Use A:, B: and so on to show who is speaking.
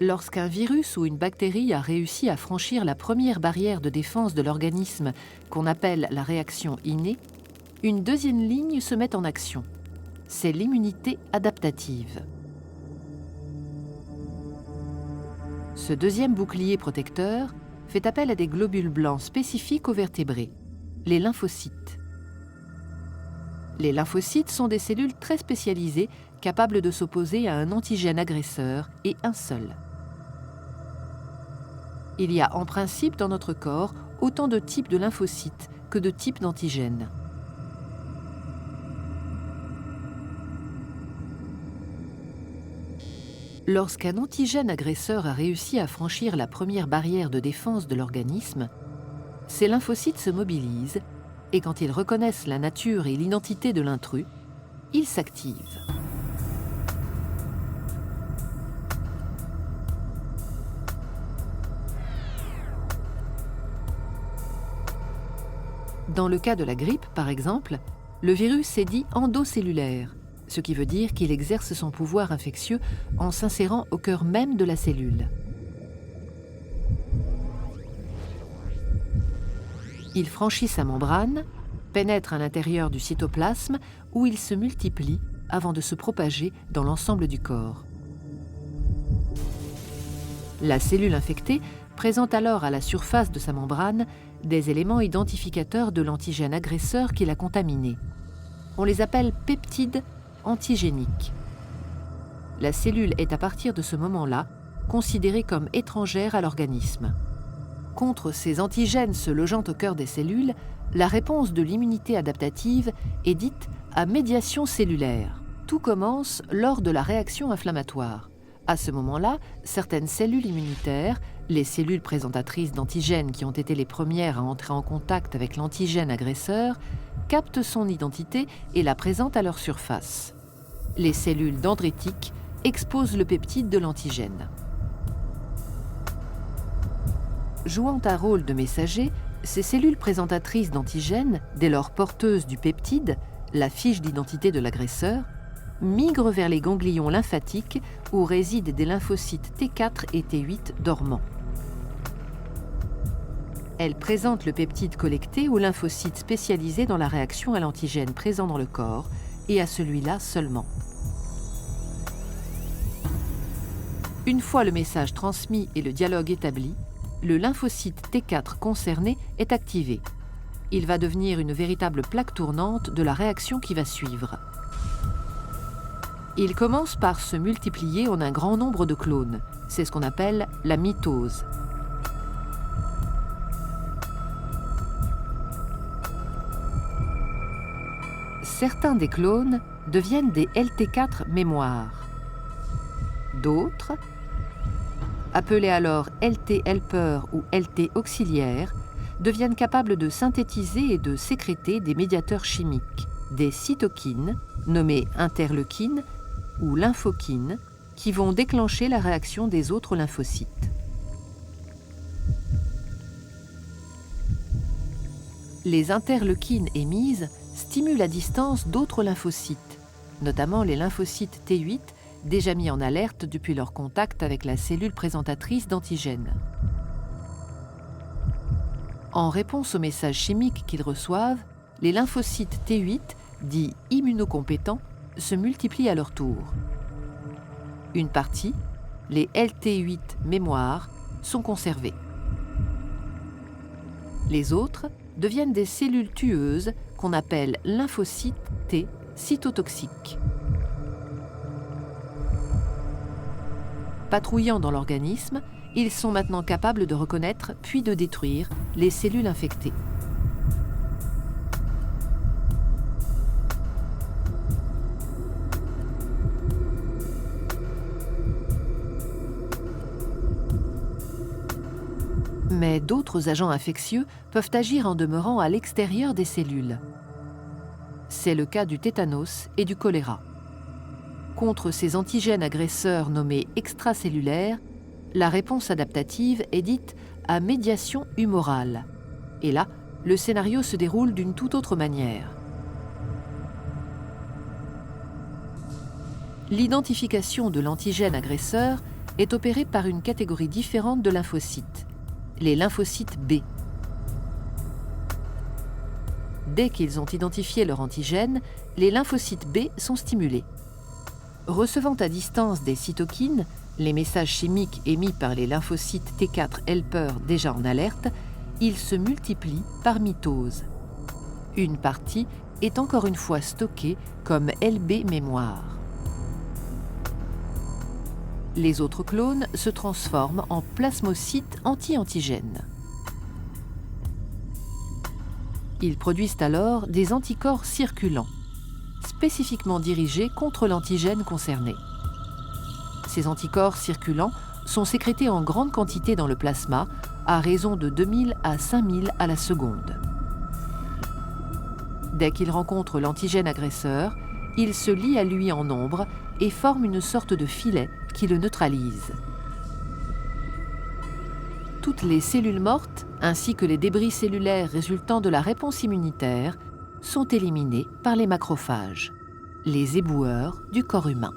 A: Lorsqu'un virus ou une bactérie a réussi à franchir la première barrière de défense de l'organisme, qu'on appelle la réaction innée, une deuxième ligne se met en action. C'est l'immunité adaptative. Ce deuxième bouclier protecteur fait appel à des globules blancs spécifiques aux vertébrés, les lymphocytes. Les lymphocytes sont des cellules très spécialisées, capables de s'opposer à un antigène agresseur et un seul. Il y a en principe dans notre corps autant de types de lymphocytes que de types d'antigènes. Lorsqu'un antigène agresseur a réussi à franchir la première barrière de défense de l'organisme, ces lymphocytes se mobilisent et quand ils reconnaissent la nature et l'identité de l'intrus, ils s'activent. Dans le cas de la grippe, par exemple, le virus est dit endocellulaire, ce qui veut dire qu'il exerce son pouvoir infectieux en s'insérant au cœur même de la cellule. Il franchit sa membrane, pénètre à l'intérieur du cytoplasme où il se multiplie avant de se propager dans l'ensemble du corps. La cellule infectée présente alors à la surface de sa membrane des éléments identificateurs de l'antigène agresseur qui l'a contaminé. On les appelle peptides antigéniques. La cellule est à partir de ce moment-là considérée comme étrangère à l'organisme. Contre ces antigènes se logeant au cœur des cellules, la réponse de l'immunité adaptative est dite à médiation cellulaire. Tout commence lors de la réaction inflammatoire. À ce moment-là, certaines cellules immunitaires, les cellules présentatrices d'antigènes qui ont été les premières à entrer en contact avec l'antigène agresseur, captent son identité et la présentent à leur surface. Les cellules dendritiques exposent le peptide de l'antigène. Jouant un rôle de messager, ces cellules présentatrices d'antigènes, dès lors porteuses du peptide, la fiche d'identité de l'agresseur, migrent vers les ganglions lymphatiques où résident des lymphocytes T4 et T8 dormants. Elles présentent le peptide collecté aux lymphocytes spécialisés dans la réaction à l'antigène présent dans le corps et à celui-là seulement. Une fois le message transmis et le dialogue établi, le lymphocyte T4 concerné est activé. Il va devenir une véritable plaque tournante de la réaction qui va suivre. Il commence par se multiplier en un grand nombre de clones. C'est ce qu'on appelle la mitose. Certains des clones deviennent des LT4 mémoires. D'autres, appelés alors LT helper ou LT auxiliaires, deviennent capables de synthétiser et de sécréter des médiateurs chimiques, des cytokines, nommées interleukines ou lymphokines, qui vont déclencher la réaction des autres lymphocytes. Les interleukines émises stimulent à distance d'autres lymphocytes, notamment les lymphocytes T8, déjà mis en alerte depuis leur contact avec la cellule présentatrice d'antigènes. En réponse aux messages chimiques qu'ils reçoivent, les lymphocytes T8, dits immunocompétents, se multiplient à leur tour. Une partie, les LT8 mémoires, sont conservées. Les autres deviennent des cellules tueuses qu'on appelle lymphocytes T cytotoxiques. Patrouillant dans l'organisme, ils sont maintenant capables de reconnaître puis de détruire les cellules infectées. Mais d'autres agents infectieux peuvent agir en demeurant à l'extérieur des cellules. C'est le cas du tétanos et du choléra. Contre ces antigènes agresseurs nommés extracellulaires, la réponse adaptative est dite à médiation humorale. Et là, le scénario se déroule d'une toute autre manière. L'identification de l'antigène agresseur est opéré par une catégorie différente de lymphocytes, les lymphocytes B. Dès qu'ils ont identifié leur antigène, les lymphocytes B sont stimulés. Recevant à distance des cytokines, les messages chimiques émis par les lymphocytes T4 helper déjà en alerte, ils se multiplient par mitose. Une partie est encore une fois stockée comme LB mémoire. Les autres clones se transforment en plasmocytes anti-antigènes. Ils produisent alors des anticorps circulants, spécifiquement dirigés contre l'antigène concerné. Ces anticorps circulants sont sécrétés en grande quantité dans le plasma, à raison de 2000 à 5000 à la seconde. Dès qu'il rencontre l'antigène agresseur, il se lie à lui en nombre et forme une sorte de filet qui le neutralise. Toutes les cellules mortes, ainsi que les débris cellulaires résultant de la réponse immunitaire, sont éliminés par les macrophages, les éboueurs du corps humain.